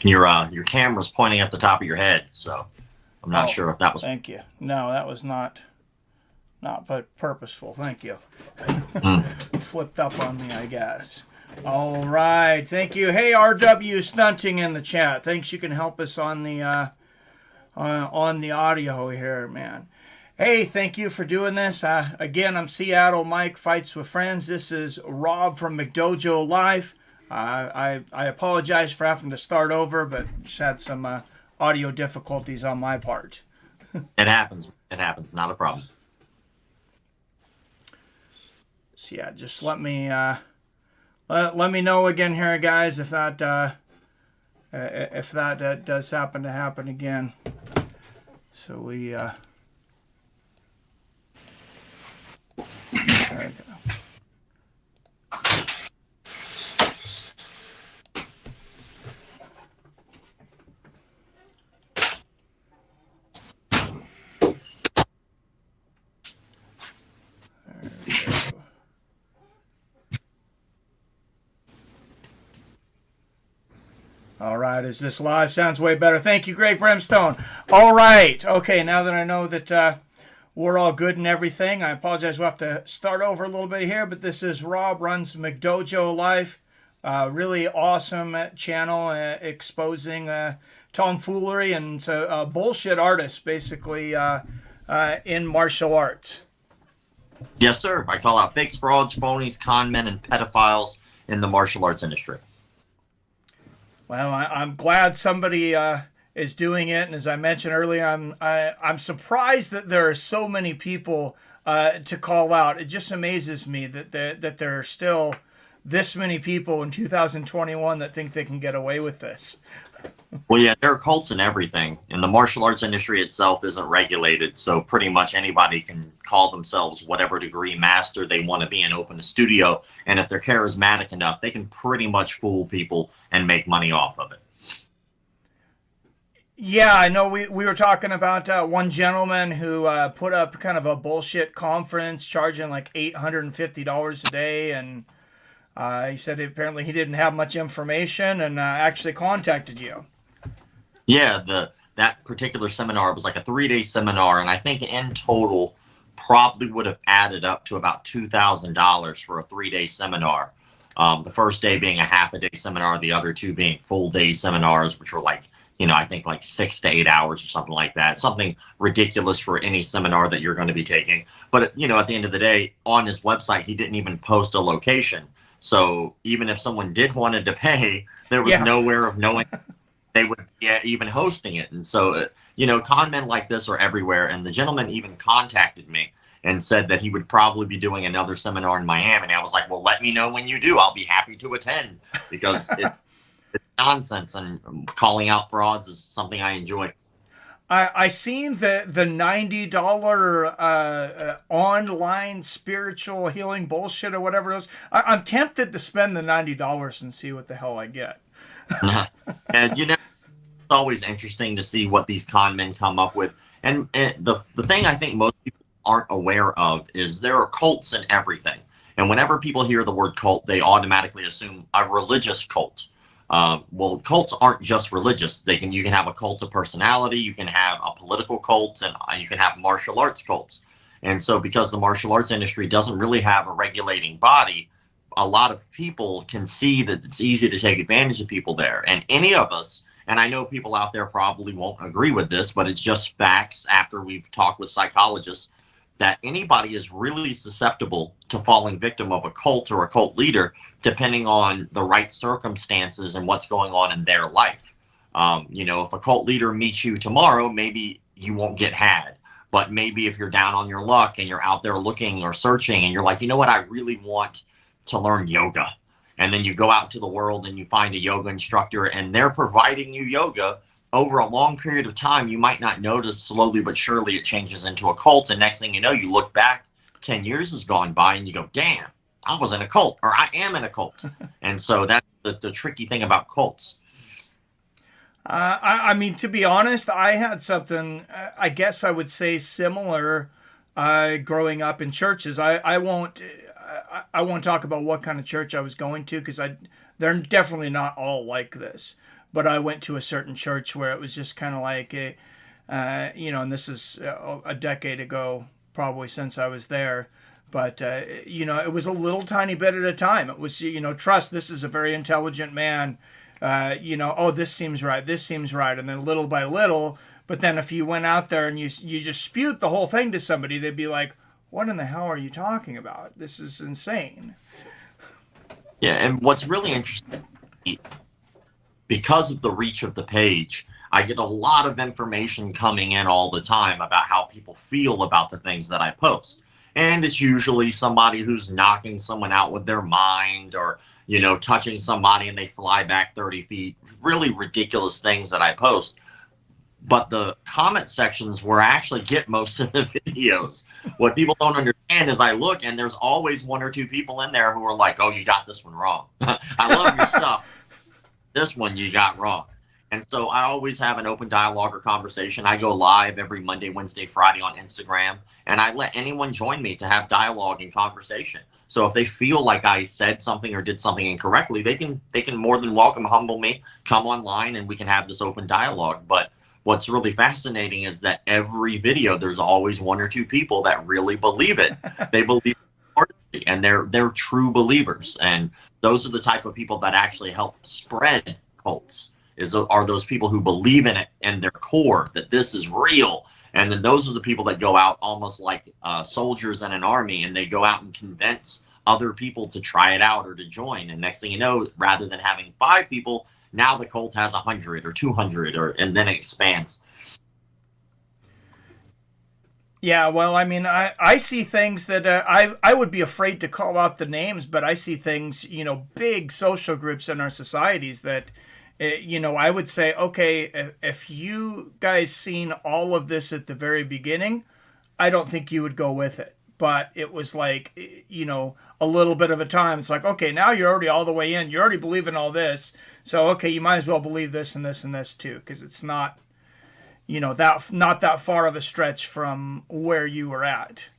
Your camera's pointing at the top of your head, so I'm not Oh, sure if that was. thank you. No, that was not purposeful. Thank you. Mm. Flipped up on me, I guess. All right, thank you. Hey, RW Stunting in the chat. Thanks, you can help us on the audio here, man. Hey, thank you for doing this. Again, I'm Seattle Mike Fights with Friends. This is Rob from McDojo Life. I apologize for having to start over, but just had some audio difficulties on my part. It happens. It happens. Not a problem. So yeah, just let me know again here, guys, if that does happen to happen again. So we there we go. All right, is this live? Sounds way better. Thank you, Great Brimstone. All right, okay, now that I know that we're all good and everything, I apologize. We'll have to start over a little bit here, but this is Rob, runs McDojo Life. Really awesome channel exposing tomfoolery and bullshit artists, basically, in martial arts. Yes, sir. I call out fakes, frauds, phonies, con men, and pedophiles in the martial arts industry. Well, I'm glad somebody is doing it, and as I mentioned earlier, I'm surprised that there are so many people to call out. It just amazes me that there are still this many people in 2021 that think they can get away with this. Well, yeah, there are cults and everything, and the martial arts industry itself isn't regulated, so pretty much anybody can call themselves whatever degree master they want to be and open a studio, and if they're charismatic enough, they can pretty much fool people and make money off of it. Yeah, I know we were talking about one gentleman who put up kind of a bullshit conference charging like $850 a day, and he said apparently he didn't have much information and actually contacted you. Yeah, that particular seminar was like a 3-day seminar, and I think in total probably would have added up to about $2,000 for a 3-day seminar. The first day being a half a day seminar, the other two being full day seminars, which were like, I think like 6 to 8 hours or something like that. Something ridiculous for any seminar that you're going to be taking. But, at the end of the day, on his website, he didn't even post a location. So even if someone did wanted to pay, there was nowhere of knowing they would be even hosting it. And so, con men like this are everywhere. And the gentleman even contacted me and said that he would probably be doing another seminar in Miami. And I was like, well, let me know when you do. I'll be happy to attend, because it's nonsense, and calling out frauds is something I enjoy. I seen the $90 online spiritual healing bullshit or whatever it is. I'm tempted to spend the $90 and see what the hell I get. And it's always interesting to see what these con men come up with. And the thing I think most people aren't aware of is there are cults in everything. And whenever people hear the word cult, they automatically assume a religious cult. Well, cults aren't just religious. You can have a cult of personality, you can have a political cult, and you can have martial arts cults. And so because the martial arts industry doesn't really have a regulating body, a lot of people can see that it's easy to take advantage of people there. And any of us, and I know people out there probably won't agree with this, but it's just facts after we've talked with psychologists, that anybody is really susceptible to falling victim of a cult or a cult leader, depending on the right circumstances and what's going on in their life. If a cult leader meets you tomorrow, maybe you won't get had. But maybe if you're down on your luck and you're out there looking or searching and you're like, you know what, I really want to learn yoga. And then you go out into the world and you find a yoga instructor and they're providing you yoga over a long period of time. You might not notice, slowly but surely it changes into a cult. And next thing you know, you look back, 10 years has gone by and you go, damn, I was in a cult, or I am in a cult. And so that's the tricky thing about cults. I mean, to be honest, I had something, I guess I would say similar growing up in churches. I won't talk about what kind of church I was going to, because they're definitely not all like this. but I went to a certain church where it was just kind of like and this is a decade ago, probably, since I was there. But, it was a little tiny bit at a time. It was, trust, this is a very intelligent man. Oh, this seems right. This seems right. And then little by little, but then if you went out there and you just spewed the whole thing to somebody, they'd be like, what in the hell are you talking about? This is insane. Yeah, and what's really interesting, because of the reach of the page, I get a lot of information coming in all the time about how people feel about the things that I post. And it's usually somebody who's knocking someone out with their mind, or, touching somebody and they fly back 30 feet. Really ridiculous things that I post. But the comment sections where I actually get most of the videos. What people don't understand is I look and there's always one or two people in there who are like, oh, you got this one wrong. I love your stuff. This one you got wrong. And so I always have an open dialogue or conversation. I go live every Monday, Wednesday, Friday on Instagram, and I let anyone join me to have dialogue and conversation. So if they feel like I said something or did something incorrectly, they can more than welcome humble me, come online, and we can have this open dialogue. But what's really fascinating is that every video, there's always one or two people that really believe it. They believe it, and they're true believers. And those are the type of people that actually help spread cults. Are those people who believe in it and their core, that this is real. And then those are the people that go out almost like soldiers in an army, and they go out and convince other people to try it out or to join. And next thing you know, rather than having 5 people, now the cult has 100 or 200, and then it expands. Yeah, well, I mean, I see things that I would be afraid to call out the names, but I see things, big social groups in our societies that, I would say, okay, if you guys seen all of this at the very beginning, I don't think you would go with it. But it was like, a little bit of a time. It's like, okay, now you're already all the way in. You already believe in all this. So, okay, you might as well believe this and this and this too, because it's not, not that far of a stretch from where you were at.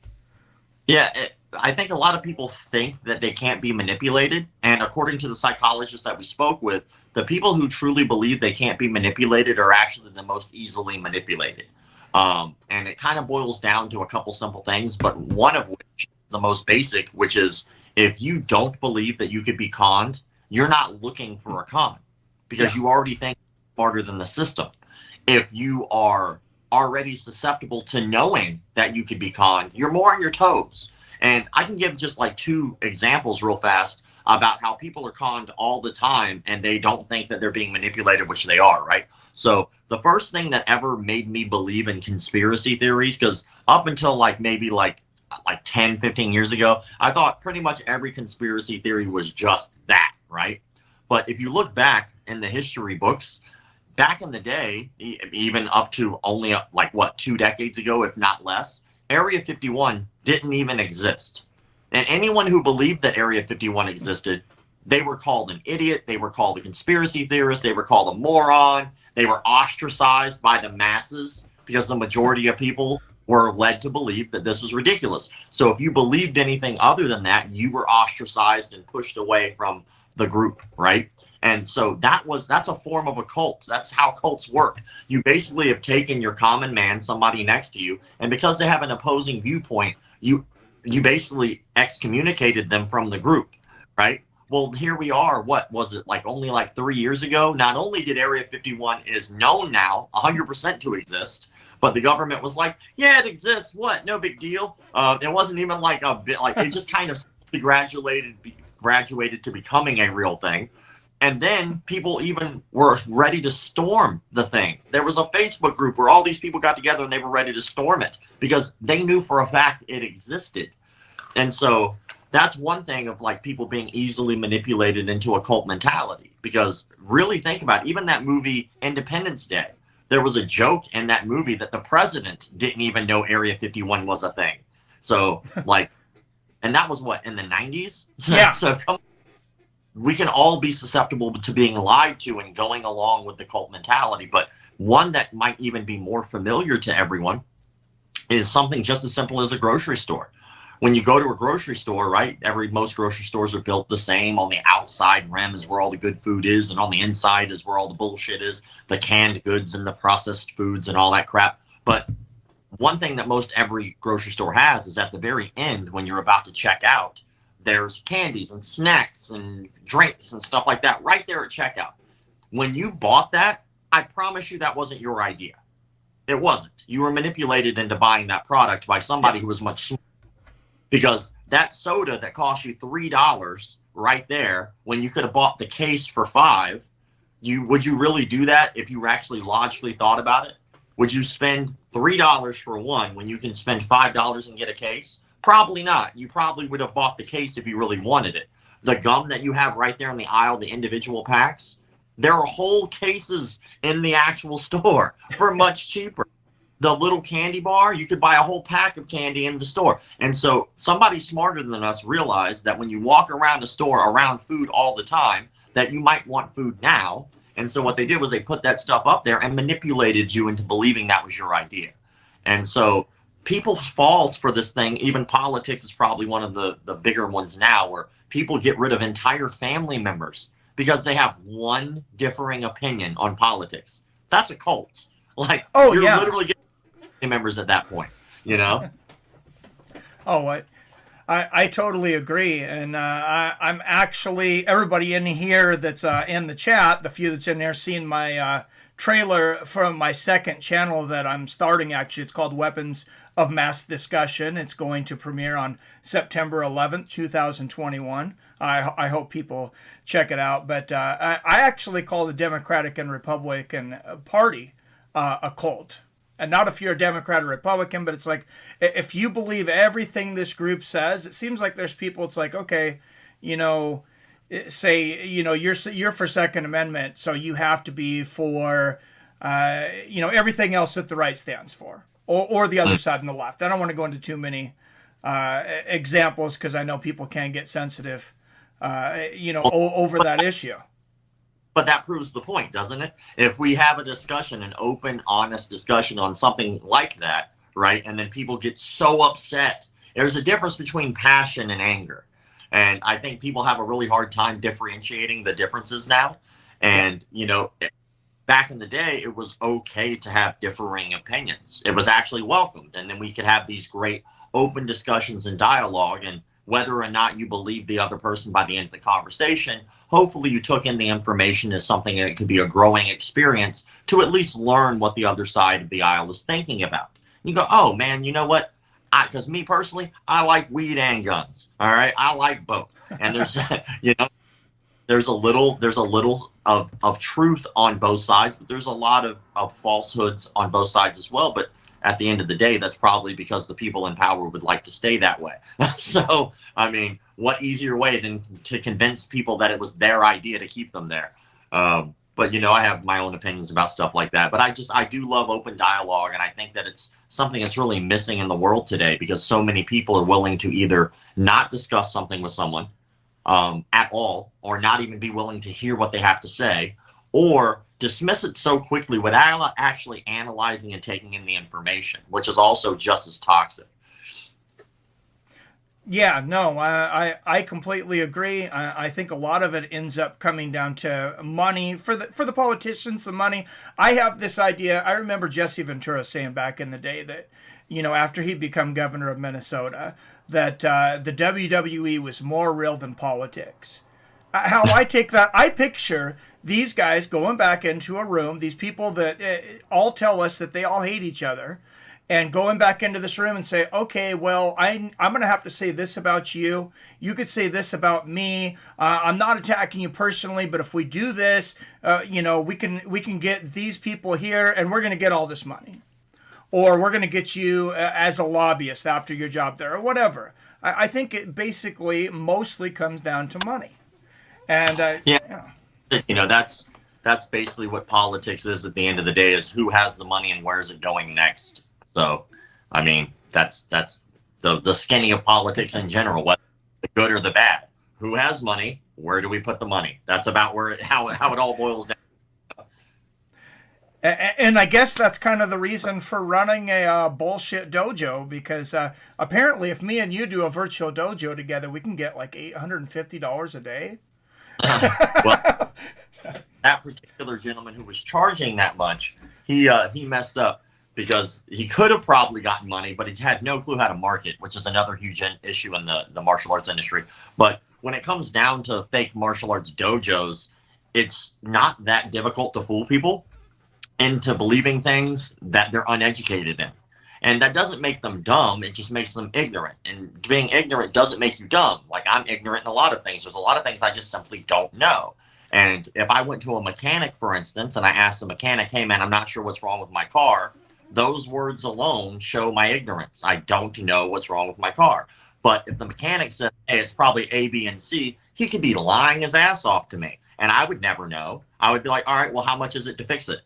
Yeah, I think a lot of people think that they can't be manipulated. And according to the psychologists that we spoke with, the people who truly believe they can't be manipulated are actually the most easily manipulated. And it kind of boils down to a couple simple things, but one of which is the most basic, which is if you don't believe that you could be conned, you're not looking for a con, because you already think smarter than the system. If you are already susceptible to knowing that you could be conned, you're more on your toes. And I can give just like 2 examples real fast about how people are conned all the time and they don't think that they're being manipulated, which they are, right? So the first thing that ever made me believe in conspiracy theories, because up until maybe 10, 15 years ago, I thought pretty much every conspiracy theory was just that, right? But if you look back in the history books, back in the day, even up to only 2 decades ago, if not less, Area 51 didn't even exist. And anyone who believed that Area 51 existed, they were called an idiot, they were called a conspiracy theorist, they were called a moron, they were ostracized by the masses because the majority of people were led to believe that this was ridiculous. So if you believed anything other than that, you were ostracized and pushed away from the group, right? And so that's a form of a cult. That's how cults work. You basically have taken your common man, somebody next to you, and because they have an opposing viewpoint, you basically excommunicated them from the group, right? Well, here we are. What was it, only 3 years ago? Not only did Area 51 is known now 100% to exist, but the government was like, yeah, it exists. What? No big deal. It wasn't even a bit it just kind of graduated to becoming a real thing. And then people even were ready to storm the thing. There was a Facebook group where all these people got together and they were ready to storm it because they knew for a fact it existed. And so that's one thing of people being easily manipulated into a cult mentality, because really think about it, even that movie Independence Day, there was a joke in that movie that the president didn't even know Area 51 was a thing. So and that was in the 90s? Yeah. So we can all be susceptible to being lied to and going along with the cult mentality. But one that might even be more familiar to everyone is something just as simple as a grocery store, when you go to a grocery store, right? Most grocery stores are built the same. On the outside rim is where all the good food is, and on the inside is where all the bullshit is, the canned goods and the processed foods and all that crap. But one thing that most every grocery store has is at the very end, when you're about to check out, there's candies and snacks and drinks and stuff like that right there at checkout. When you bought that, I promise you that wasn't your idea. It wasn't. You were manipulated into buying that product by somebody who was much smarter. Because that soda that cost you $3 right there, when you could have bought the case for $5, would you really do that if you actually logically thought about it? Would you spend $3 for one when you can spend $5 and get a case? Probably not. You probably would have bought the case if you really wanted it. The gum that you have right there in the aisle, the individual packs, there are whole cases in the actual store for much cheaper. The little candy bar, you could buy a whole pack of candy in the store. And so somebody smarter than us realized that when you walk around a store around food all the time, that you might want food now. And so what they did was they put that stuff up there and manipulated you into believing that was your idea. And so people fall for this thing. Even politics is probably one of the bigger ones now, where people get rid of entire family members because they have one differing opinion on politics. That's a cult. Like, you're literally getting members at that point, you know? I totally agree, and I'm actually, everybody in here that's in the chat, the few that's in there, seeing my trailer from my second channel that I'm starting. Actually, it's called Weapons of Mass Discussion. It's going to premiere on September 11th, 2021. I hope people check it out. But I actually call the Democratic and Republican Party a cult. And not if you're a Democrat or Republican, but it's like, if you believe everything this group says, it seems like there's people, it's like, okay, say, you're for Second Amendment, so you have to be for, everything else that the right stands for, or the other side and the left. I don't want to go into too many examples because I know people can get sensitive, over that issue. But that proves the point, doesn't it? If we have a discussion, an open, honest discussion on something like that, right, and then people get so upset, there's a difference between passion and anger. And I think people have a really hard time differentiating the differences now. And, back in the day, it was okay to have differing opinions. It was actually welcomed. And then we could have these great open discussions and dialogue. And whether or not you believe the other person by the end of the conversation, hopefully you took in the information as something that could be a growing experience to at least learn what the other side of the aisle is thinking about. You go, oh man, you know what? Because me personally, I like weed and guns. All right, I like both. And there's, there's a little of truth on both sides, but there's a lot of falsehoods on both sides as well. But at the end of the day, that's probably because the people in power would like to stay that way. So, I mean, what easier way than to convince people that it was their idea to keep them there? But, I have my own opinions about stuff like that. But I do love open dialogue. And I think that it's something that's really missing in the world today, because so many people are willing to either not discuss something with someone at all, or not even be willing to hear what they have to say, or dismiss it so quickly without actually analyzing and taking in the information, which is also just as toxic. Yeah, no, I completely agree. I think a lot of it ends up coming down to money for the politicians. The money. I have this idea. I remember Jesse Ventura saying back in the day that, after he'd become governor of Minnesota, that the WWE was more real than politics. How I take that, I picture these guys going back into a room, these people that all tell us that they all hate each other, and going back into this room and say, okay, well, I'm going to have to say this about you. You could say this about me. I'm not attacking you personally, but if we do this, we can get these people here, and we're going to get all this money. Or we're going to get you as a lobbyist after your job there, or whatever. I think it basically mostly comes down to money. And that's basically what politics is at the end of the day, is who has the money and where's it going next. So, I mean, that's the skinny of politics in general, whether the good or the bad. Who has money? Where do we put the money? That's about how it all boils down. And I guess that's kind of the reason for running a bullshit dojo, because apparently, if me and you do a virtual dojo together, we can get like $850 a day. Well, that particular gentleman who was charging that much, he messed up because he could have probably gotten money, but he had no clue how to market, which is another huge issue in the martial arts industry. But when it comes down to fake martial arts dojos, it's not that difficult to fool people into believing things that they're uneducated in. And that doesn't make them dumb, it just makes them ignorant. And being ignorant doesn't make you dumb. Like, I'm ignorant in a lot of things. There's a lot of things I just simply don't know. And if I went to a mechanic, for instance, and I asked the mechanic, hey man, I'm not sure what's wrong with my car, those words alone show my ignorance. I don't know what's wrong with my car. But if the mechanic said, hey, it's probably A, B, and C, he could be lying his ass off to me. And I would never know. I would be like, all right, well, how much is it to fix it?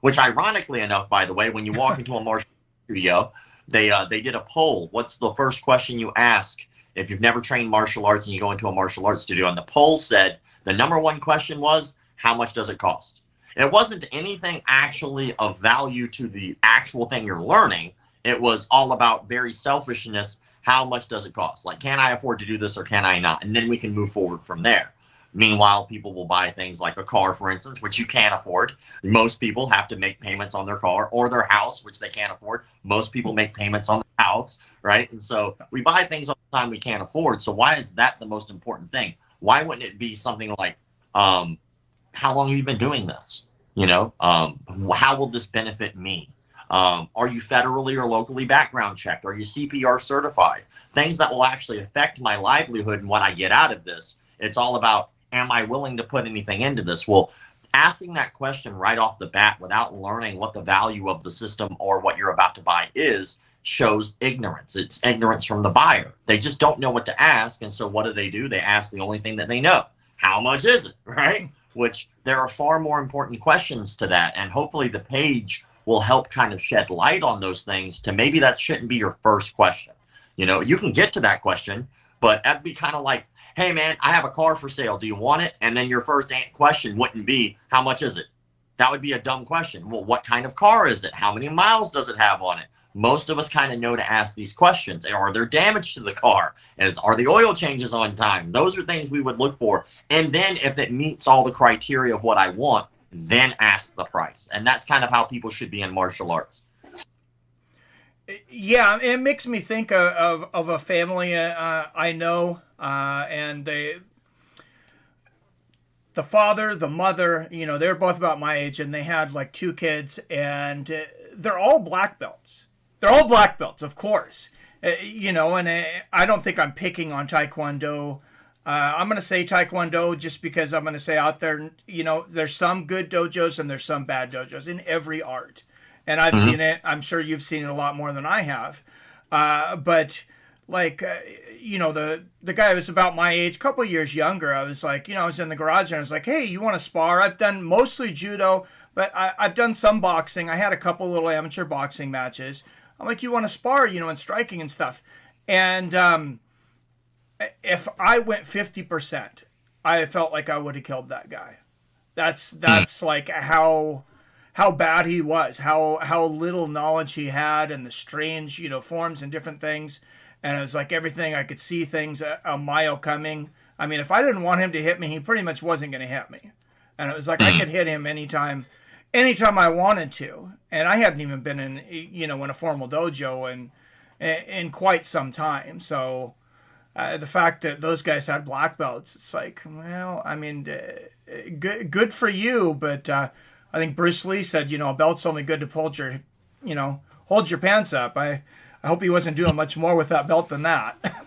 Which, ironically enough, by the way, when you walk into a martial studio, they did a poll. What's the first question you ask if you've never trained martial arts and you go into a martial arts studio? And the poll said the number one question was, how much does it cost? It wasn't anything actually of value to the actual thing you're learning. It was all about very selfishness. How much does it cost? Like, can I afford to do this or can I not? And then we can move forward from there. Meanwhile, people will buy things like a car, for instance, which you can't afford. Most people have to make payments on their car, or their house, which they can't afford. Most people make payments on the house, right? And so we buy things all the time we can't afford. So why is that the most important thing? Why wouldn't it be something like, how long have you been doing this? You know, how will this benefit me? Are you federally or locally background checked? Are you CPR certified? Things that will actually affect my livelihood and what I get out of this. It's all about, am I willing to put anything into this? Well, asking that question right off the bat without learning what the value of the system or what you're about to buy is shows ignorance. It's ignorance from the buyer. They just don't know what to ask. And so what do? They ask the only thing that they know. How much is it, right? Which there are far more important questions to that. And hopefully the page will help kind of shed light on those things to maybe that shouldn't be your first question. You know, you can get to that question, but that'd be kind of like, hey man, I have a car for sale. Do you want it? And then your first question wouldn't be, how much is it? That would be a dumb question. Well, what kind of car is it? How many miles does it have on it? Most of us kind of know to ask these questions. Are there damage to the car? Are the oil changes on time? Those are things we would look for. And then if it meets all the criteria of what I want, then ask the price. And that's kind of how people should be in martial arts. Yeah, it makes me think of a family I know, and the father, the mother, you know, they're both about my age, and they had like two kids, and they're all black belts. They're all black belts, of course. You know, and I don't think I'm picking on Taekwondo. I'm going to say Taekwondo just because I'm going to say out there, you know, there's some good dojos and there's some bad dojos in every art. And I've seen it. I'm sure you've seen it a lot more than I have. But like, you know, the guy was about my age, a couple of years younger. I was like, you know, I was in the garage and I was like, hey, you want to spar? I've done mostly judo, but I've done some boxing. I had a couple little amateur boxing matches. I'm like, you want to spar, you know, and striking and stuff. And if I went 50%, I felt like I would have killed that guy. That's like how bad he was, how little knowledge he had, and the strange, you know, forms and different things. And it was like everything, I could see things a mile coming. I mean, if I didn't want him to hit me, he pretty much wasn't going to hit me. And it was like I could hit him anytime I wanted to. And I hadn't even been in, you know, in a formal dojo in quite some time. So the fact that those guys had black belts, it's like, well, I mean, good for you, but I think Bruce Lee said, you know, a belt's only good to hold your pants up. I hope he wasn't doing much more with that belt than that.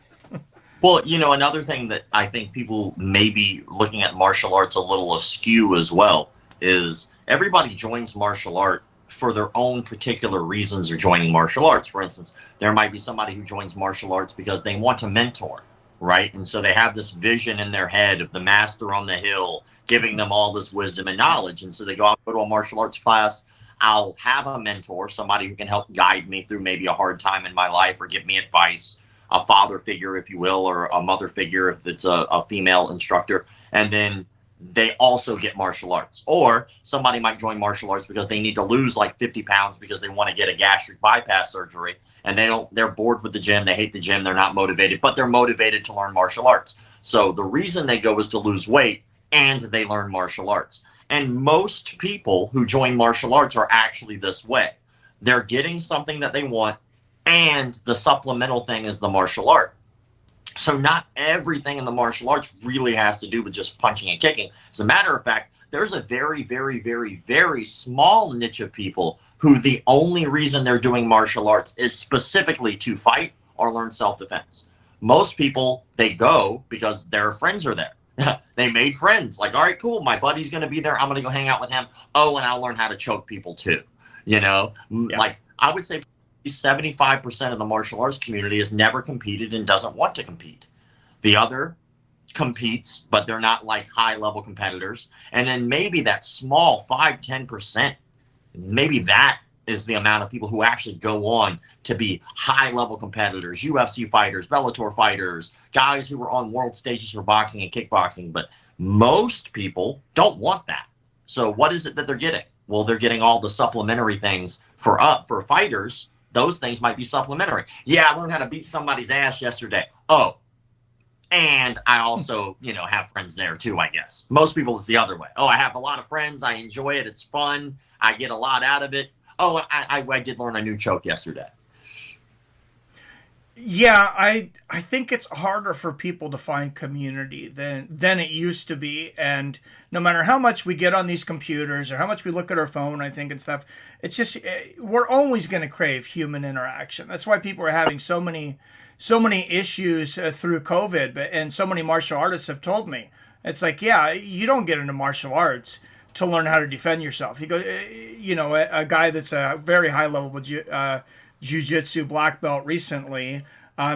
Well, you know, another thing that I think people may be looking at martial arts a little askew as well is everybody joins martial art for their own particular reasons of joining martial arts. For instance, there might be somebody who joins martial arts because they want a mentor, right? And so they have this vision in their head of the master on the hill giving them all this wisdom and knowledge. And so they go out, go to a martial arts class. I'll have a mentor, somebody who can help guide me through maybe a hard time in my life or give me advice, a father figure, if you will, or a mother figure if it's a female instructor. And then they also get martial arts. Or somebody might join martial arts because they need to lose like 50 pounds because they want to get a gastric bypass surgery, and they're bored with the gym, they hate the gym, they're not motivated, but they're motivated to learn martial arts. So the reason they go is to lose weight, and they learn martial arts. And most people who join martial arts are actually this way. They're getting something that they want, and the supplemental thing is the martial art. So not everything in the martial arts really has to do with just punching and kicking. As a matter of fact, there's a very, very, very, very small niche of people who the only reason they're doing martial arts is specifically to fight or learn self-defense. Most people, they go because their friends are there. They made friends. Like, all right, cool, my buddy's going to be there. I'm going to go hang out with him. Oh, and I'll learn how to choke people too. You know, like I would say 75% of the martial arts community has never competed and doesn't want to compete. The other competes, but they're not like high level competitors. And then maybe that small 5-10%, maybe that is the amount of people who actually go on to be high level competitors, UFC fighters, Bellator fighters, guys who were on world stages for boxing and kickboxing. But most people don't want that. So what is it that they're getting? Well, they're getting all the supplementary things for fighters. Those things might be supplementary. Yeah, I learned how to beat somebody's ass yesterday. Oh, and I also, have friends there too, I guess. Most people, it's the other way. Oh, I have a lot of friends. I enjoy it. It's fun. I get a lot out of it. Oh, I did learn a new choke yesterday. Yeah, I think it's harder for people to find community than it used to be. And no matter how much we get on these computers or how much we look at our phone, I think, and stuff, it's just we're always going to crave human interaction. That's why people are having so many issues through COVID. And so many martial artists have told me, it's like, yeah, you don't get into martial arts to learn how to defend yourself. You go, a guy that's a very high level jiu-jitsu black belt recently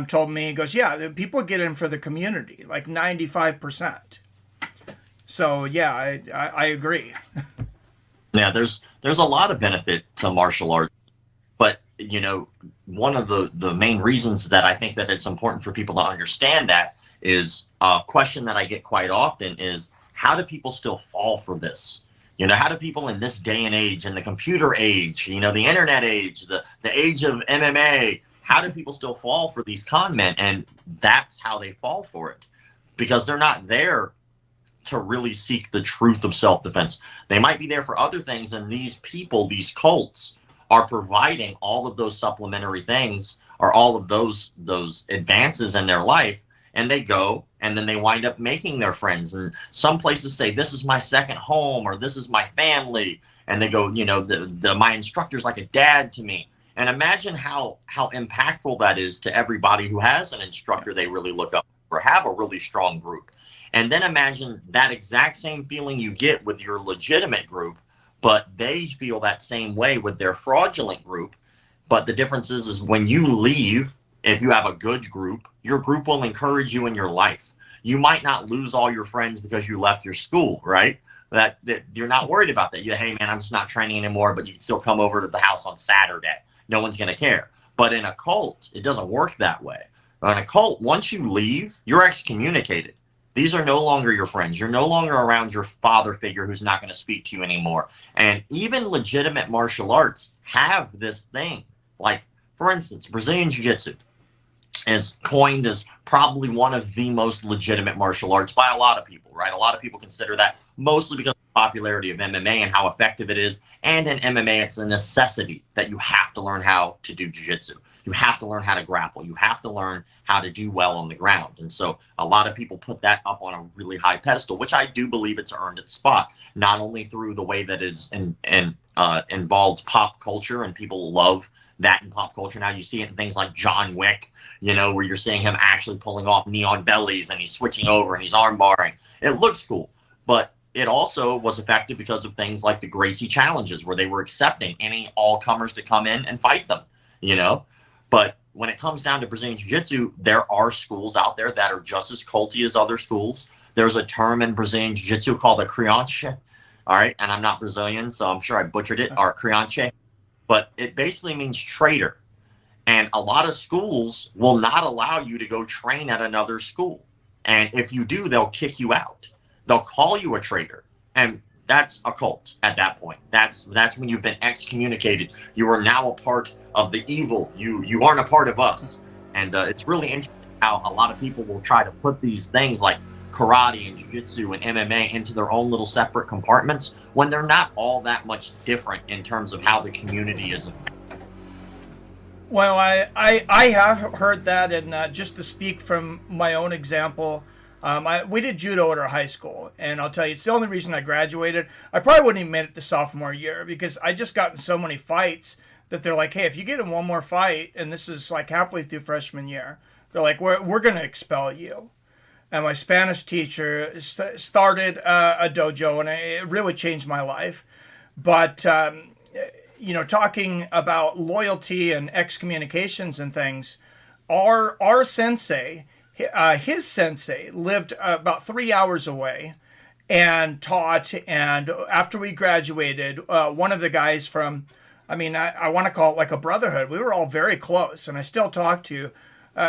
told me, he goes, yeah, people get in for the community, like 95%. So yeah, I agree. Yeah, there's a lot of benefit to martial arts, but one of the main reasons that I think that it's important for people to understand that is a question that I get quite often is, how do people still fall for this? How do people in this day and age, in the computer age, the internet age, the age of MMA, how do people still fall for these con men? And that's how they fall for it, because they're not there to really seek the truth of self-defense. They might be there for other things, and these people, these cults, are providing all of those supplementary things or all of those advances in their life. And they go, and then they wind up making their friends. And some places say, this is my second home, or this is my family. And they go, my instructor's like a dad to me. And imagine how impactful that is to everybody who has an instructor they really look up or have a really strong group. And then imagine that exact same feeling you get with your legitimate group, but they feel that same way with their fraudulent group. But the difference is when you leave, if you have a good group, your group will encourage you in your life. You might not lose all your friends because you left your school, right? That you're not worried about that. Hey man, I'm just not training anymore, but you can still come over to the house on Saturday. No one's going to care. But in a cult, it doesn't work that way. In a cult, once you leave, you're excommunicated. These are no longer your friends. You're no longer around your father figure who's not going to speak to you anymore. And even legitimate martial arts have this thing. Like, for instance, Brazilian Jiu-Jitsu is coined as probably one of the most legitimate martial arts by a lot of people, right? A lot of people consider that mostly because of the popularity of MMA and how effective it is. And in MMA, it's a necessity that you have to learn how to do jiu-jitsu. You have to learn how to grapple. You have to learn how to do well on the ground. And so a lot of people put that up on a really high pedestal, which I do believe it's earned its spot, not only through the way that it's involved pop culture, and people love that in pop culture. Now you see it in things like John Wick, where you're seeing him actually pulling off neon bellies and he's switching over and he's arm barring. It looks cool, but it also was effective because of things like the Gracie challenges, where they were accepting any all-comers to come in and fight them, But when it comes down to Brazilian Jiu-Jitsu, there are schools out there that are just as culty as other schools. There's a term in Brazilian Jiu-Jitsu called a criança, all right? And I'm not Brazilian, so I'm sure I butchered it, or criança. But it basically means traitor. And a lot of schools will not allow you to go train at another school. And if you do, they'll kick you out. they'll call you a traitor, and that's a cult at that point. That's when you've been excommunicated. You are now a part of the evil. You aren't a part of us. And it's really interesting how a lot of people will try to put these things like karate and jiu-jitsu and MMA into their own little separate compartments when they're not all that much different in terms of how the community is affected. Well, I have heard that, and just to speak from my own example, we did judo at our high school, and I'll tell you, it's the only reason I graduated. I probably wouldn't even made it to sophomore year because I just got in so many fights that they're like, hey, if you get in one more fight, and this is like halfway through freshman year, they're like, we're going to expel you. And my Spanish teacher started a dojo, and it really changed my life. But talking about loyalty and excommunications and things, our sensei, his sensei, lived about 3 hours away and taught. And after we graduated, one of the guys from, I want to call it like a brotherhood. We were all very close, and I still talk to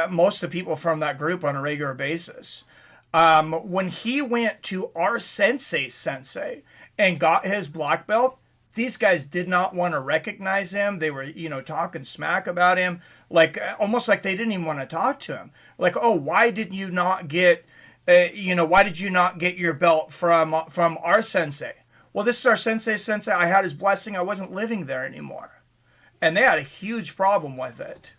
most of the people from that group on a regular basis. When he went to our sensei and got his black belt, these guys did not want to recognize him. They were, talking smack about him, like almost like they didn't even want to talk to him. Like, oh, why did you not get, why did you not get your belt from our sensei? Well, this is our sensei. I had his blessing. I wasn't living there anymore, and they had a huge problem with it.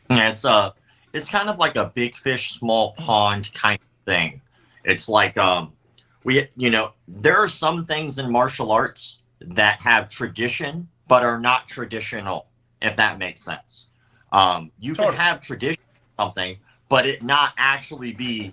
Yeah, it's kind of like a big fish, small pond kind of thing. It's like there are some things in martial arts that have tradition but are not traditional, if that makes sense. You can have tradition something, but it not actually be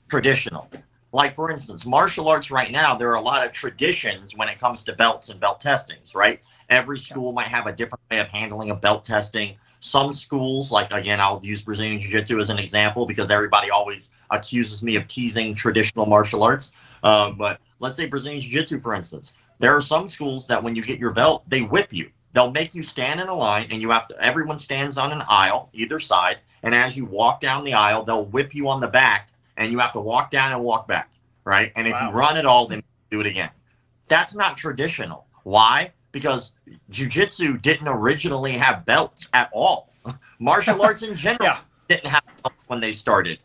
traditional. Like, for instance, martial arts right now, there are a lot of traditions when it comes to belts and belt testings, right? Every school might have a different way of handling a belt testing. Some schools, like, again, I'll use Brazilian Jiu-Jitsu as an example because everybody always accuses me of teasing traditional martial arts. But let's say Brazilian Jiu-Jitsu, for instance. There are some schools that when you get your belt, they whip you. They'll make you stand in a line, and everyone stands on an aisle, either side. And as you walk down the aisle, they'll whip you on the back, and you have to walk down and walk back, right? And if you run at all, then do it again. That's not traditional. Why? Because jiu-jitsu didn't originally have belts at all. Martial arts in general didn't have belts when they started.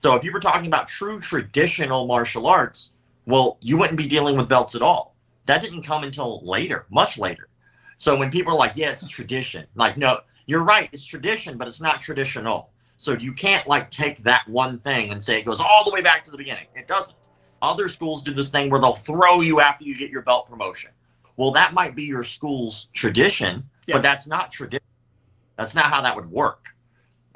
So if you were talking about true traditional martial arts, well, you wouldn't be dealing with belts at all. That didn't come until later, much later. So when people are like, yeah, it's tradition. Like, no, you're right. It's tradition, but it's not traditional. So you can't like take that one thing and say it goes all the way back to the beginning. It doesn't. Other schools do this thing where they'll throw you after you get your belt promotion. Well, that might be your school's tradition, but that's not tradition. That's not how that would work.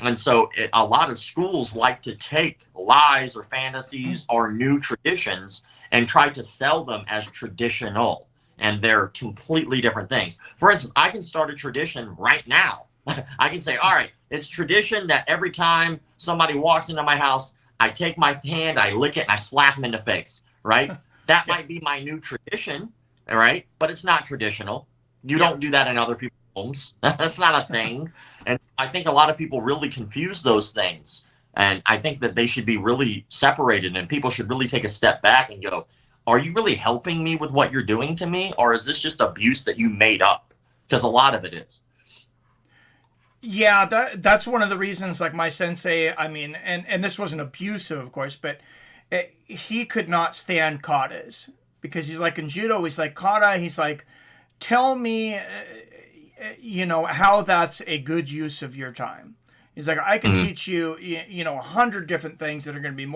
And so a lot of schools like to take lies or fantasies or new traditions and try to sell them as traditional. And they're completely different things. For instance, I can start a tradition right now. I can say, all right, it's tradition that every time somebody walks into my house, I take my hand, I lick it, and I slap them in the face, right? That might be my new tradition, all right? But it's not traditional. You don't do that in other people's homes. That's not a thing. And I think a lot of people really confuse those things. And I think that they should be really separated, and people should really take a step back and go, are you really helping me with what you're doing to me? Or is this just abuse that you made up? Because a lot of it is. Yeah, that's one of the reasons, like my sensei, and this wasn't abusive, of course, but he could not stand katas because he's like in judo, he's like kata, he's like, tell me, how that's a good use of your time. He's like, I can teach you, 100 different things that are going to be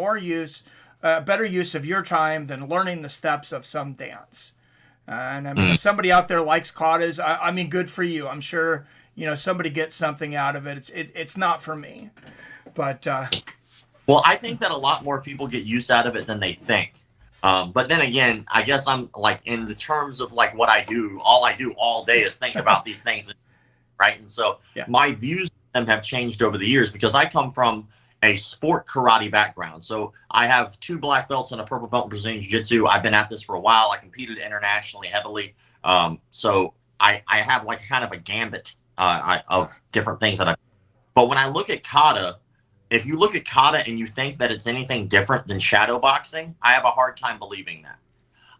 better use of your time than learning the steps of some dance. And if somebody out there likes katas, good for you. I'm sure, somebody gets something out of it. It's not for me, but. Well, I think that a lot more people get use out of it than they think. But then again, I guess I'm like in the terms of like what I do all day is think about these things, right? And so my views on them have changed over the years because I come from a sport karate background. So I have 2 black belts and a purple belt in Brazilian Jiu-Jitsu. I've been at this for a while. I competed internationally heavily. So I have like kind of a gambit of different things that but when I look at kata, if you look at kata and you think that it's anything different than shadow boxing, I have a hard time believing that.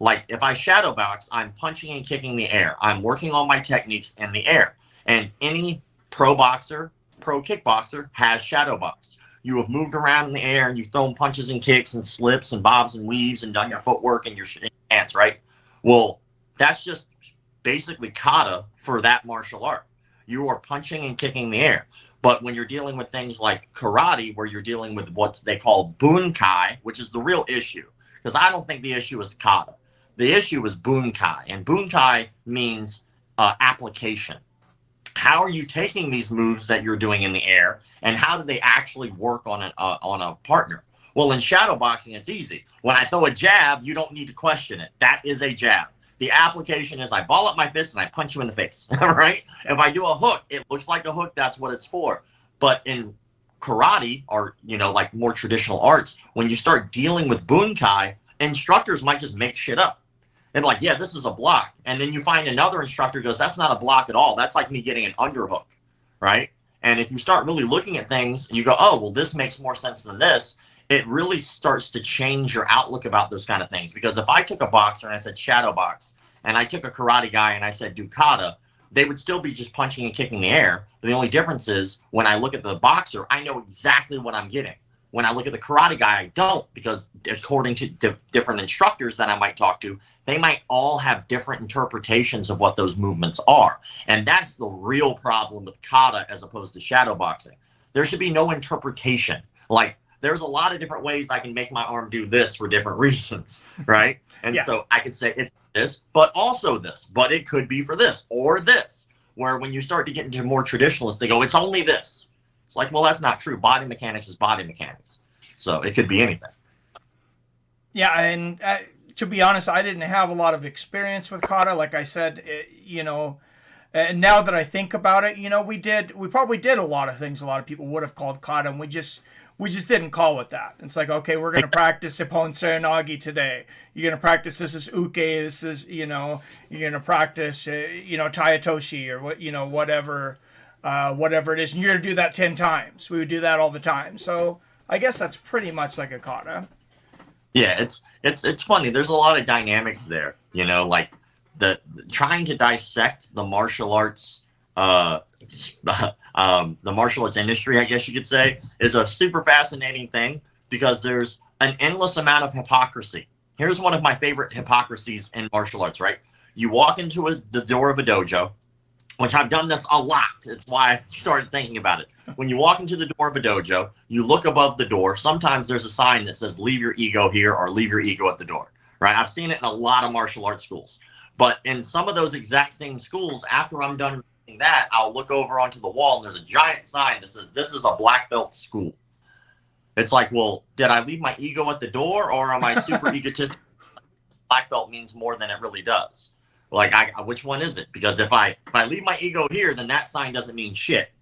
Like if I shadow box, I'm punching and kicking the air. I'm working on my techniques in the air. And any pro boxer, pro kickboxer has shadow box. You have moved around in the air and you've thrown punches and kicks and slips and bobs and weaves and done your footwork and your hands, right? Well, that's just basically kata for that martial art. You are punching and kicking the air. But when you're dealing with things like karate, where you're dealing with what they call bunkai, which is the real issue, because I don't think the issue is kata. The issue is bunkai, and bunkai means application. How are you taking these moves that you're doing in the air, and how do they actually work on a partner? Well, in shadow boxing, it's easy. When I throw a jab, you don't need to question it. That is a jab. The application is I ball up my fist and I punch you in the face, right? If I do a hook, it looks like a hook. That's what it's for. But in karate, or like more traditional arts, when you start dealing with bunkai, instructors might just make shit up. And like, yeah, this is a block. And then you find another instructor goes, that's not a block at all. That's like me getting an underhook, right? And if you start really looking at things and you go, oh, well, this makes more sense than this, it really starts to change your outlook about those kind of things. Because if I took a boxer and I said shadow box, and I took a karate guy and I said do kata, they would still be just punching and kicking the air. But the only difference is when I look at the boxer, I know exactly what I'm getting. When I look at the karate guy, I don't, because according to different instructors that I might talk to, they might all have different interpretations of what those movements are. And that's the real problem with kata as opposed to shadow boxing. There should be no interpretation. Like, there's a lot of different ways I can make my arm do this for different reasons, right? And so I could say it's this, but also this, but it could be for this or this, where when you start to get into more traditionalists, they go, it's only this. It's like, well, that's not true. Body mechanics is body mechanics. So it could be anything. Yeah, and to be honest, I didn't have a lot of experience with kata. Like I said, and now that I think about it, we probably did a lot of things a lot of people would have called kata, and we just didn't call it that. It's like, okay, we're going to practice Ippon Serenagi today. You're going to practice, this is uke, this is, you're going to practice, Tayatoshi or whatever it is. And you're going to do that 10 times. We would do that all the time. So I guess that's pretty much like a kata. Yeah, it's funny. There's a lot of dynamics there, like the trying to dissect the martial arts, the martial arts industry, I guess you could say, is a super fascinating thing because there's an endless amount of hypocrisy. Here's one of my favorite hypocrisies in martial arts, right? You walk into the door of a dojo, which I've done this a lot. It's why I started thinking about it. When you walk into the door of a dojo, you look above the door. Sometimes there's a sign that says, leave your ego here or leave your ego at the door, right? I've seen it in a lot of martial arts schools. But in some of those exact same schools, after I'm done reading that, I'll look over onto the wall and there's a giant sign that says, this is a black belt school. It's like, well, did I leave my ego at the door or am I super egotistic? Black belt means more than it really does. Like, which one is it? Because if I leave my ego here, then that sign doesn't mean shit.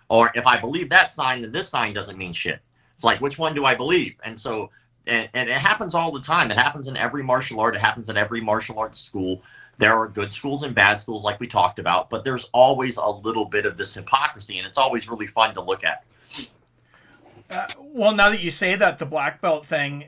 Or if I believe that sign, then this sign doesn't mean shit. It's like, which one do I believe? And so, and it happens all the time. It happens in every martial art. It happens at every martial arts school. There are good schools and bad schools, like we talked about, but there's always a little bit of this hypocrisy, and it's always really fun to look at. Well, now that you say that, the black belt thing,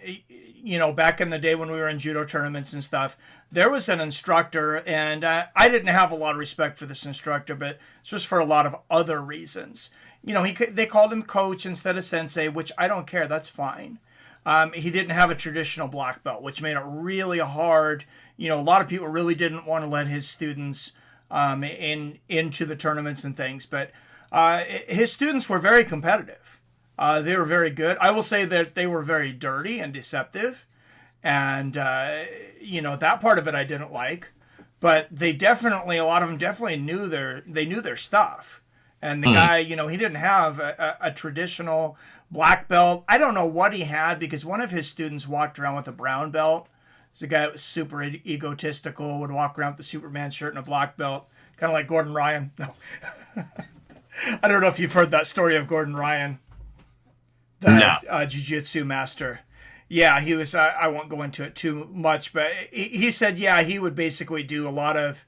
back in the day when we were in judo tournaments and stuff, there was an instructor, and I didn't have a lot of respect for this instructor, but it's just for a lot of other reasons. They called him coach instead of sensei, which I don't care. That's fine. He didn't have a traditional black belt, which made it really hard. A lot of people really didn't want to let his students into the tournaments and things, but his students were very competitive. They were very good. I will say that they were very dirty and deceptive. And, that part of it I didn't like. But they definitely, a lot of them definitely knew their stuff. And the guy, he didn't have a traditional black belt. I don't know what he had because one of his students walked around with a brown belt. It's a guy that was super egotistical, would walk around with the Superman shirt and a black belt. Kind of like Gordon Ryan. No. I don't know if you've heard that story of Gordon Ryan. The jiu-jitsu master. Yeah, he was, I won't go into it too much, but he said, yeah, he would basically do a lot of,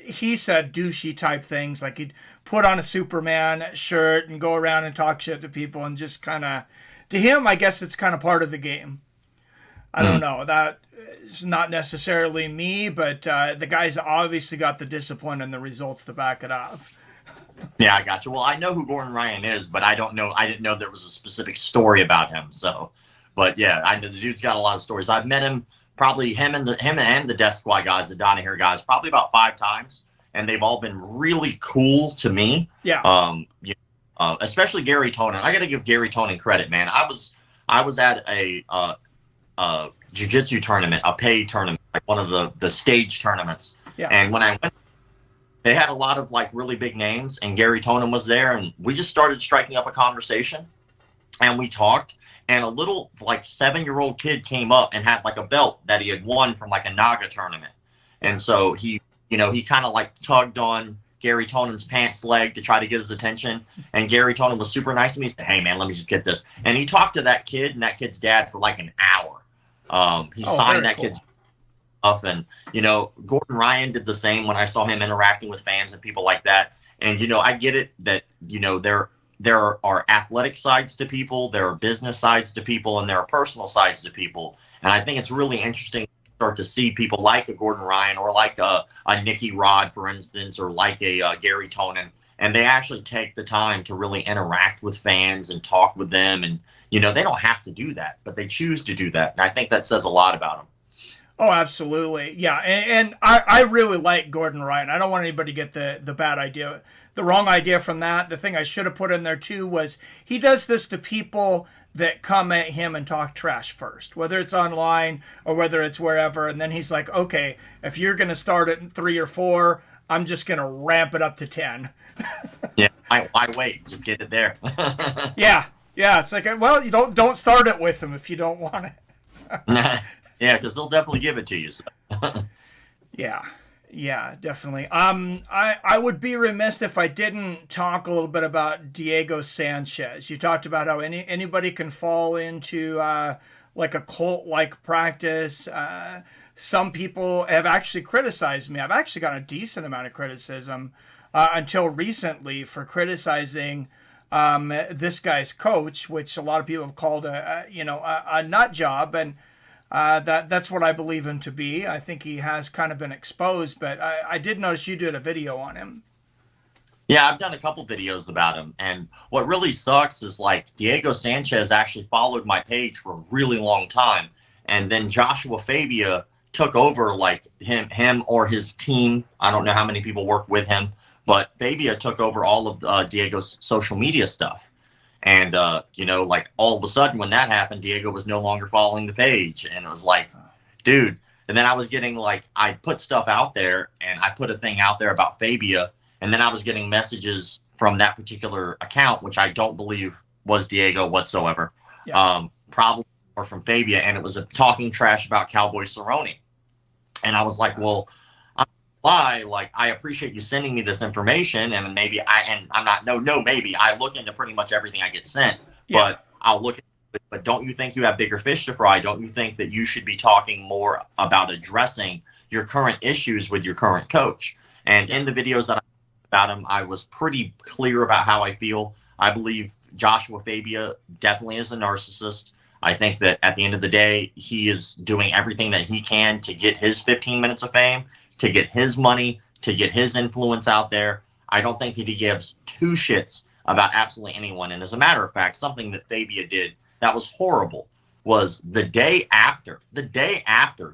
he said douchey type things, like he'd put on a Superman shirt and go around and talk shit to people, and just kind of, to him, I guess it's kind of part of the game. I don't know. That is not necessarily me, but the guy's obviously got the discipline and the results to back it up. Yeah, I got you. Well, I know who Gordon Ryan is, but I didn't know there was a specific story about him. So, but yeah, I know the dude's got a lot of stories. I've met him, probably him and the Death Squad guys, the Donahere guys, probably about 5 times, and they've all been really cool to me. Yeah. Especially Gary Tonin. I got to give Gary Tonin credit, man. I was at a jiu-jitsu tournament, a paid tournament, like one of the stage tournaments. Yeah. And when I went, they had a lot of like really big names, and Gary Tonin was there, and we just started striking up a conversation, and we talked, and a little like 7-year-old kid came up and had like a belt that he had won from like a Naga tournament. And so he kind of like tugged on Gary Tonin's pants leg to try to get his attention. And Gary Tonin was super nice to me. He said, "Hey man, let me just get this." And he talked to that kid and that kid's dad for like an hour. He signed that kid's stuff. And, Gordon Ryan did the same when I saw him interacting with fans and people like that. And, I get it that, there are athletic sides to people, there are business sides to people, and there are personal sides to people. And I think it's really interesting to start to see people like a Gordon Ryan or like a Nicky Rod, for instance, or like a Gary Tonin, and they actually take the time to really interact with fans and talk with them. And, they don't have to do that, but they choose to do that. And I think that says a lot about them. Oh, absolutely. Yeah. And I really like Gordon Ryan. I don't want anybody to get the bad idea, the wrong idea from that. The thing I should have put in there too was he does this to people that come at him and talk trash first, whether it's online or whether it's wherever. And then he's like, okay, if you're going to start at 3 or 4, I'm just going to ramp it up to 10. Yeah. Why wait? Just get it there. Yeah. Yeah. It's like, well, you don't start it with him if you don't want it. Yeah, because they'll definitely give it to you. So. Yeah, definitely. I would be remiss if I didn't talk a little bit about Diego Sanchez. You talked about how anybody can fall into like a cult-like practice. Some people have actually criticized me. I've actually gotten a decent amount of criticism until recently for criticizing this guy's coach, which a lot of people have called a nut job. And that's what I believe him to be. I think he has kind of been exposed, but I did notice you did a video on him. Yeah, I've done a couple videos about him, and what really sucks is like Diego Sanchez actually followed my page for a really long time, and then Joshua Fabia took over like him or his team. I don't know how many people work with him, but Fabia took over all of Diego's social media stuff. And, like all of a sudden when that happened, Diego was no longer following the page. And it was like, dude. And then I was getting like, I put stuff out there and I put a thing out there about Fabia. And then I was getting messages from that particular account, which I don't believe was Diego whatsoever. Yeah. Probably or from Fabia. And it was talking trash about Cowboy Cerrone. And I was like, well, like, I appreciate you sending me this information, and maybe maybe I look into pretty much everything I get sent, but I'll look at it. But don't you think you have bigger fish to fry? Don't you think that you should be talking more about addressing your current issues with your current coach? And in the videos that I about him, I was pretty clear about how I feel. I believe Joshua Fabia definitely is a narcissist. I think that at the end of the day, he is doing everything that he can to get his 15 minutes of fame, to get his money, to get his influence out there. I don't think that he gives 2 shits about absolutely anyone. And as a matter of fact, something that Fabia did that was horrible was the day after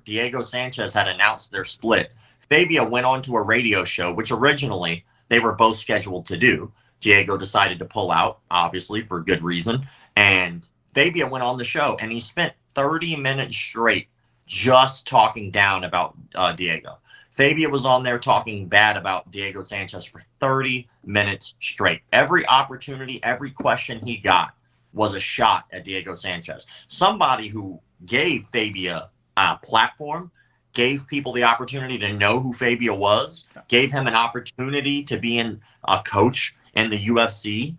Diego Sanchez had announced their split, Fabia went on to a radio show, which originally they were both scheduled to do. Diego decided to pull out, obviously, for good reason. And Fabia went on the show, and he spent 30 minutes straight just talking down about Diego. Fabia was on there talking bad about Diego Sanchez for 30 minutes straight. Every opportunity, every question he got was a shot at Diego Sanchez. Somebody who gave Fabia a platform, gave people the opportunity to know who Fabia was, gave him an opportunity to be a coach in the UFC,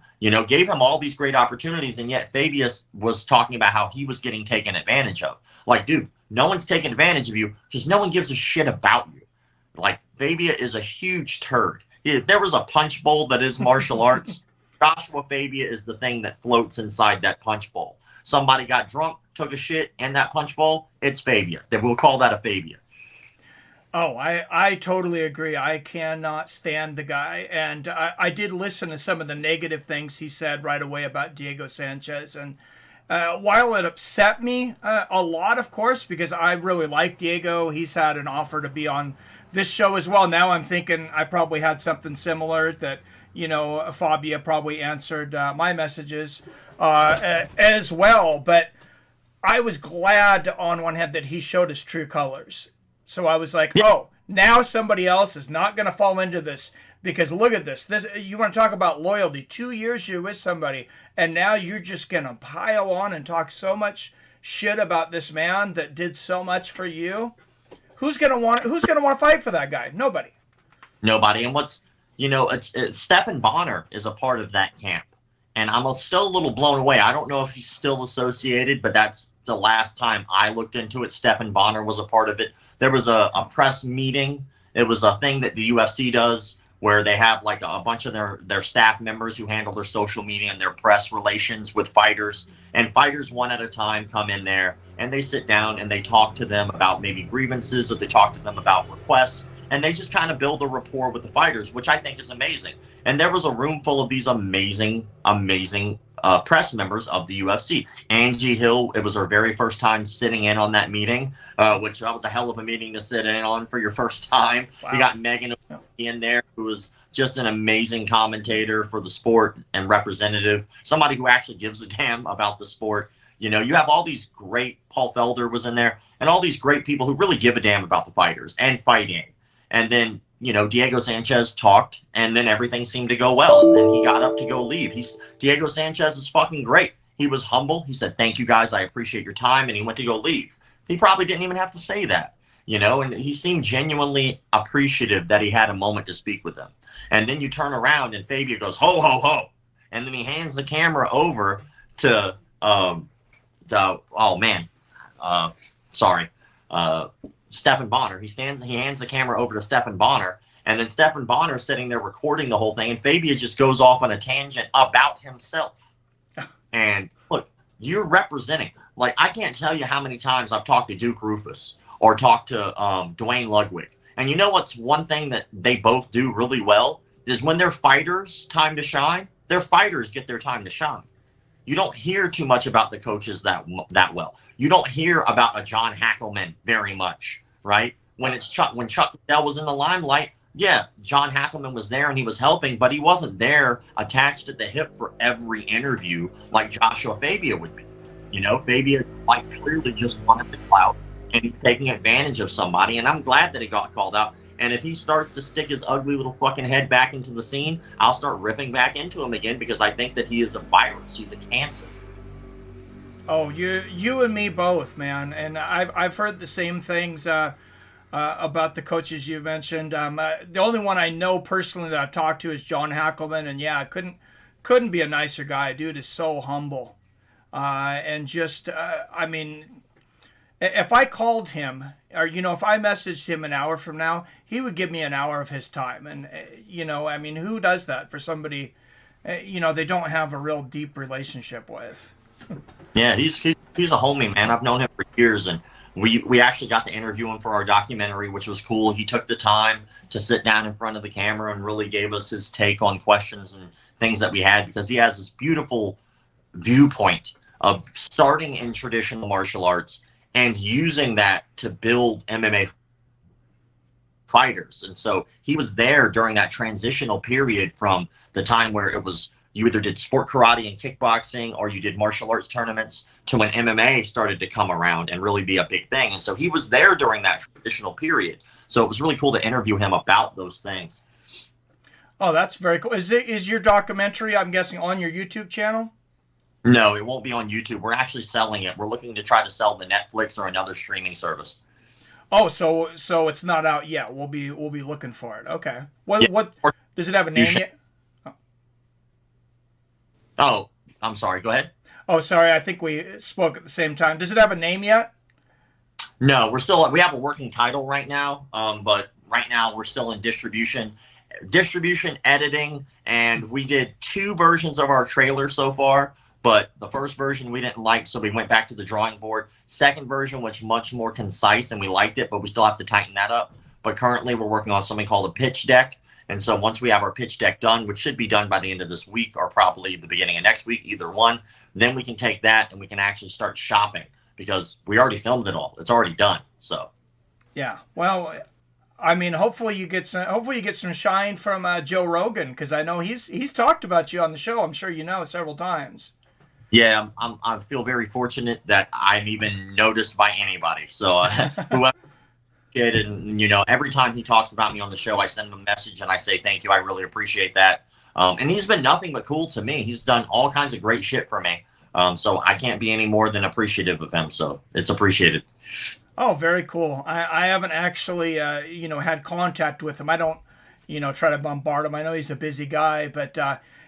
gave him all these great opportunities, and yet Fabia was talking about how he was getting taken advantage of. Like, dude, no one's taking advantage of you because no one gives a shit about you. Like, Fabia is a huge turd. If there was a punch bowl that is martial arts, Joshua Fabia is the thing that floats inside that punch bowl. Somebody got drunk, took a shit in that punch bowl, it's Fabia. We'll call that a Fabia. Oh, I totally agree. I cannot stand the guy. And I did listen to some of the negative things he said right away about Diego Sanchez. And while it upset me a lot, of course, because I really like Diego, he's had an offer to be on this show as well. Now I'm thinking I probably had something similar that, Fabia probably answered my messages as well. But I was glad on one hand that he showed his true colors. So I was like, oh, now somebody else is not going to fall into this, because look at this. You want to talk about loyalty. 2 years you're with somebody, and now you're just going to pile on and talk so much shit about this man that did so much for you. Who's going to want to fight for that guy? Nobody. Nobody. And Stephan Bonner is a part of that camp. And I'm still a little blown away. I don't know if he's still associated, but that's the last time I looked into it. Stephan Bonner was a part of it. There was a press meeting. It was a thing that the UFC does where they have like a bunch of their staff members who handle their social media and their press relations with fighters. And fighters one at a time come in there and they sit down and they talk to them about maybe grievances, or they talk to them about requests. And they just kind of build a rapport with the fighters, which I think is amazing. And there was a room full of these amazing press members of the UFC. Angie Hill, it was her very first time sitting in on that meeting, which that was a hell of a meeting to sit in on for your first time. Wow. You got Megan in there, who was just an amazing commentator for the sport and representative, somebody who actually gives a damn about the sport. You have all these great, Paul Felder was in there, and all these great people who really give a damn about the fighters and fighting. And then, Diego Sanchez talked, and then everything seemed to go well. And he got up to go leave. Diego Sanchez is fucking great. He was humble. He said, "Thank you guys. I appreciate your time." And he went to go leave. He probably didn't even have to say that, and he seemed genuinely appreciative that he had a moment to speak with them. And then you turn around and Fabio goes, "Ho, ho, ho." And then he hands the camera over to, Stephan Bonner. He hands the camera over to Stephan Bonner, and then Stephan Bonner sitting there recording the whole thing, and Fabia just goes off on a tangent about himself. And look, you're representing. Like, I can't tell you how many times I've talked to Duke Rufus or talked to Dwayne Ludwig. And you know what's one thing that they both do really well is when they're fighters' time to shine, their fighters get their time to shine. You don't hear too much about the coaches that well. You don't hear about a John Hackelman very much, right? When Chuck Liddell was in the limelight, yeah, John Hackelman was there and he was helping, but he wasn't there attached at the hip for every interview like Joshua Fabia would be. Fabia quite clearly just wanted the clout, and he's taking advantage of somebody, and I'm glad that he got called out. And if he starts to stick his ugly little fucking head back into the scene, I'll start ripping back into him again, because I think that he is a virus. He's a cancer. Oh, you and me both, man. And I've heard the same things about the coaches you mentioned. The only one I know personally that I've talked to is John Hackelman, and yeah, couldn't be a nicer guy. Dude is so humble, and just if I called him, or if I messaged him an hour from now, he would give me an hour of his time. And who does that for somebody they don't have a real deep relationship with? Yeah, he's a homie, man. I've known him for years, and we actually got to interview him for our documentary, which was cool. He took the time to sit down in front of the camera and really gave us his take on questions and things that we had, because he has this beautiful viewpoint of starting in traditional martial arts and using that to build MMA fighters. And so he was there during that transitional period from the time where it was you either did sport karate and kickboxing, or you did martial arts tournaments, to when MMA started to come around and really be a big thing. And so he was there during that transitional period. So it was really cool to interview him about those things. Oh, that's very cool. Is your documentary, I'm guessing, on your YouTube channel? No, it won't be on YouTube. We're actually selling it. We're looking to try to sell the Netflix or another streaming service. Oh, so it's not out yet. We'll be looking for it. Okay. What does it have a name yet? Oh, I'm sorry. Go ahead. Oh, sorry. I think we spoke at the same time. Does it have a name yet? No, we have a working title right now, but right now we're still in distribution, editing, and we did 2 versions of our trailer so far. But the first version we didn't like, so we went back to the drawing board. Second version was much more concise, and we liked it, but we still have to tighten that up. But currently, we're working on something called a pitch deck. And so once we have our pitch deck done, which should be done by the end of this week or probably the beginning of next week, either one, then we can take that and we can actually start shopping because we already filmed it all. It's already done. So, yeah. Well, I mean, hopefully you get some shine from Joe Rogan, because I know he's talked about you on the show. I'm sure you know several times. Yeah, I feel very fortunate that I'm even noticed by anybody. So whoever did, and every time he talks about me on the show, I send him a message and I say thank you. I really appreciate that. And he's been nothing but cool to me. He's done all kinds of great shit for me. So I can't be any more than appreciative of him. So it's appreciated. Oh, very cool. I haven't actually had contact with him. I don't try to bombard him. I know he's a busy guy, but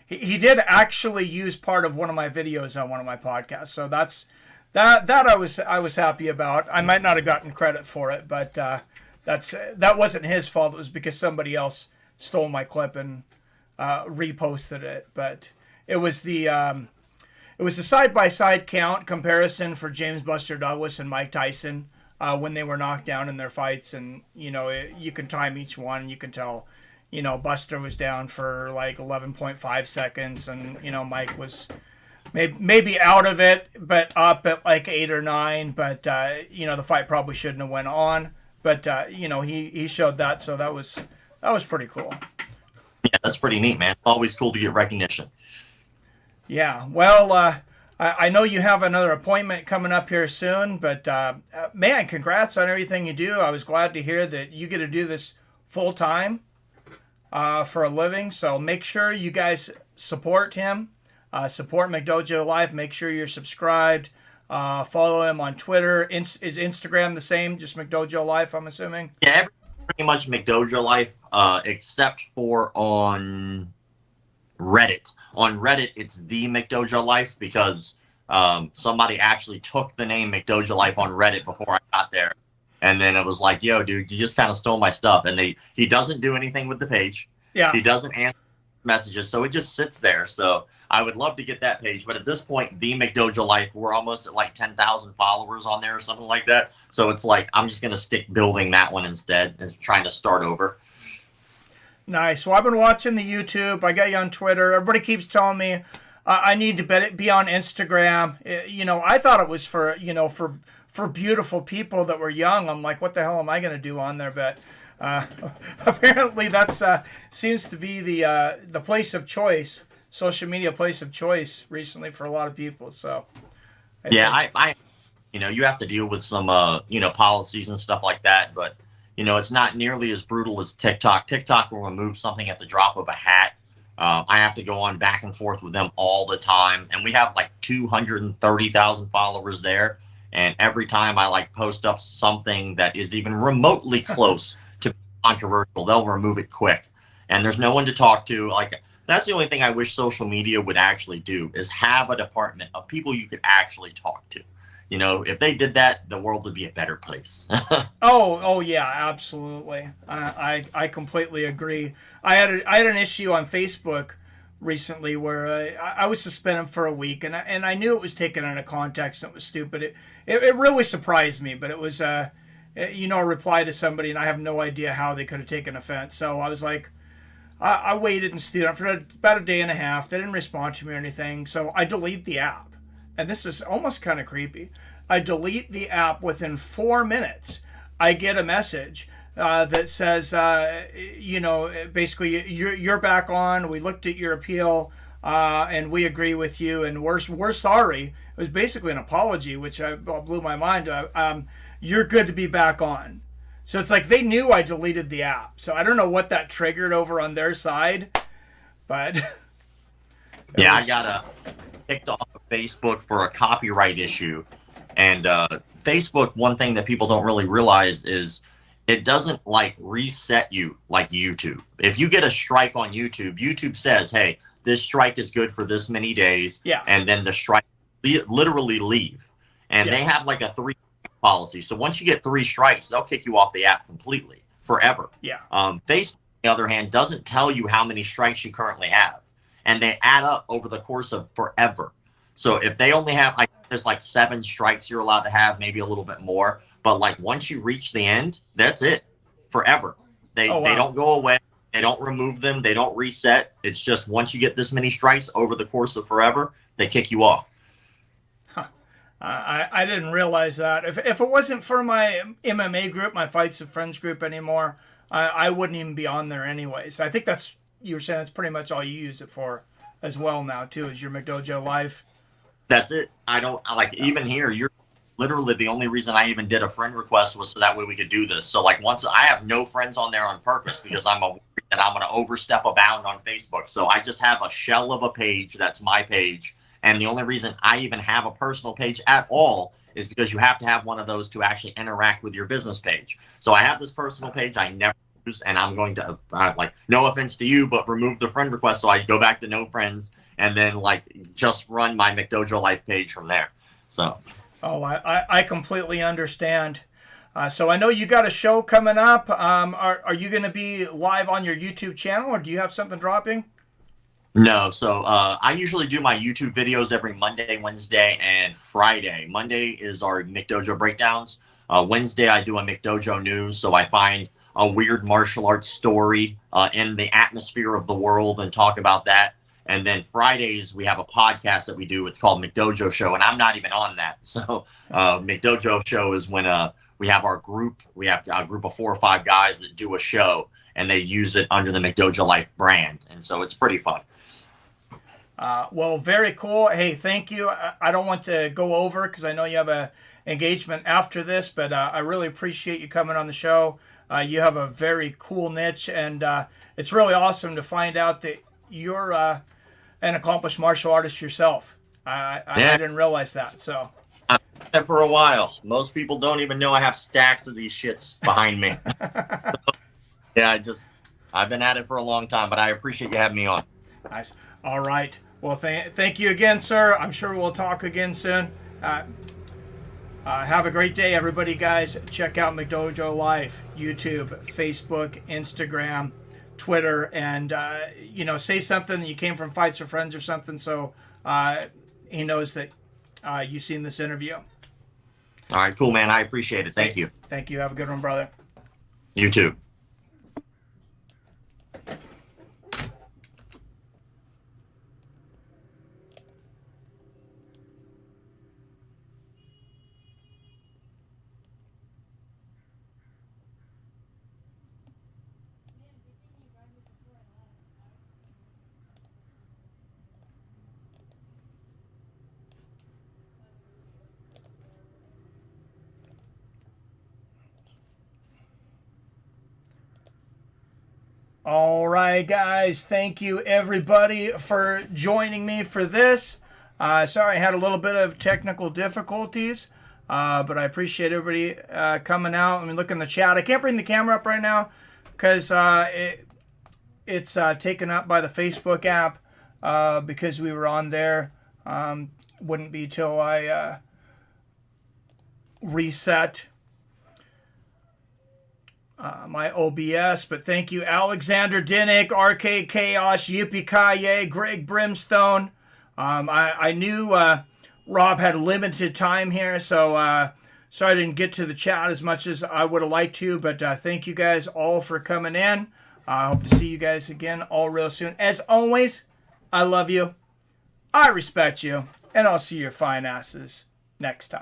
he did actually use part of one of my videos on one of my podcasts. So that I was happy about. I might not have gotten credit for it, but that wasn't his fault. It was because somebody else stole my clip and reposted it. But it was the side-by-side count comparison for James Buster Douglas and Mike Tyson when they were knocked down in their fights, and you can time each one. You can tell. Buster was down for like 11.5 seconds, and Mike was maybe out of it, but up at like 8 or 9. But the fight probably shouldn't have went on. But he showed that, so that was pretty cool. Yeah, that's pretty neat, man. Always cool to get recognition. Yeah, well, I know you have another appointment coming up here soon, but man, congrats on everything you do. I was glad to hear that you get to do this full time. For a living, so make sure you guys support him, support McDojo Life. Make sure you're subscribed. Follow him on Twitter. Is Instagram the same? Just McDojo Life, I'm assuming. Yeah, pretty much McDojo Life, except for on Reddit. On Reddit, it's the McDojo Life because somebody actually took the name McDojo Life on Reddit before I got there. And then it was like, yo, dude, you just kind of stole my stuff. And he doesn't do anything with the page. Yeah. He doesn't answer messages, so it just sits there. So I would love to get that page. But at this point, the McDojo Life, we're almost at like 10,000 followers on there or something like that. So it's like, I'm just going to stick building that one instead and trying to start over. Nice. Well, I've been watching the YouTube. I got you on Twitter. Everybody keeps telling me I need to be on Instagram. I thought it was for beautiful people that were young. I'm like, what the hell am I going to do on there? But apparently that's seems to be the place of choice, social media place of choice recently for a lot of people. So I you have to deal with some policies and stuff like that, but it's not nearly as brutal as TikTok. TikTok will remove something at the drop of a hat. I have to go on back and forth with them all the time, and we have like 230,000 followers there. And every time I post up something that is even remotely close to controversial, they'll remove it quick. And there's no one to talk to. That's the only thing I wish social media would actually do is have a department of people you could actually talk to. If they did that, the world would be a better place. Oh yeah, absolutely. I completely agree. I had an issue on Facebook recently where I was suspended for a week, and I knew it was taken out of context and it was stupid. It really surprised me, but it was a reply to somebody, and I have no idea how they could have taken offense. So I was like, I waited and stayed on for about a day and a half. They didn't respond to me or anything, so I deleted the app. And this is almost kind of creepy. I delete the app within 4 minutes. I get a message that says, basically, you're back on. We looked at your appeal, and we agree with you, and we're sorry. It was basically an apology, which blew my mind. You're good to be back on. So it's like they knew I deleted the app. So I don't know what that triggered over on their side, but yeah, I got kicked off of Facebook for a copyright issue. And Facebook, one thing that people don't really realize is it doesn't reset you like YouTube. If you get a strike on YouTube, YouTube says, hey, this strike is good for this many days. Yeah. And then the strike literally leave. And they have a 3 policy. So once you get 3 strikes, they'll kick you off the app completely. forever. Yeah. Facebook, on the other hand, doesn't tell you how many strikes you currently have, and they add up over the course of forever. So if they only have, like, there's like 7 strikes you're allowed to have, maybe a little bit more, but like once you reach the end, that's it, forever. Oh, wow. They don't go away. They don't remove them. They don't reset. It's just once you get this many strikes over the course of forever, they kick you off. I didn't realize that. If it wasn't for my MMA group, my Fights with Friends group anymore, I wouldn't even be on there anyways. I think that's, you were saying that's pretty much all you use it for as well now too, is your McDojo Life. That's it. I don't like, even here, you're literally the only reason I even did a friend request was so that way we could do this. So like, once I have no friends on there on purpose because I'm worried that I'm going to overstep a bound on Facebook. So I just have a shell of a page that's my page. And the only reason I even have a personal page at all is because you have to have one of those to actually interact with your business page. So I have this personal page I never use, and I'm going to, like, no offense to you, but remove the friend request. So I go back to no friends and then like just run my McDojo Life page from there. So. Oh, I completely understand. So I know you got a show coming up. Are you going to be live on your YouTube channel, or do you have something dropping? No, so I usually do my YouTube videos every Monday, Wednesday, and Friday. Monday is our McDojo breakdowns. Wednesday, I do a McDojo news, so I find a weird martial arts story in the atmosphere of the world and talk about that. And then Fridays, we have a podcast that we do. It's called McDojo Show, and I'm not even on that. So McDojo Show is when we have our group. We have a group of 4 or 5 guys that do a show, and they use it under the McDojo Life brand. And so it's pretty fun. Well, very cool. Hey, thank you. I don't want to go over because I know you have a engagement after this, but I really appreciate you coming on the show. You have a very cool niche, and it's really awesome to find out that you're an accomplished martial artist yourself. I didn't realize that. So I've been at it for a while. Most people don't even know I have stacks of these shits behind me. So, yeah, I've been at it for a long time, but I appreciate you having me on. Nice. All right. Well, thank you again, sir. I'm sure we'll talk again soon. Have a great day, everybody, guys. Check out McDojo Life, YouTube, Facebook, Instagram, Twitter, and say something that you came from Fights with Friends or something, so he knows that you've seen this interview. All right, cool, man. I appreciate it. Thank you. Thank you. Have a good one, brother. You too. All right, guys. Thank you, everybody, for joining me for this. Sorry, I had a little bit of technical difficulties, but I appreciate everybody coming out. Let me look in the chat. I can't bring the camera up right now because it's taken up by the Facebook app because we were on there. Wouldn't be till I reset my OBS, but thank you, Alexander Dinnick, RK Chaos, Yippee Kaye, Greg Brimstone. I knew Rob had limited time here, so sorry I didn't get to the chat as much as I would have liked to, but thank you guys all for coming in. I hope to see you guys again all real soon. As always, I love you, I respect you, and I'll see your fine asses next time.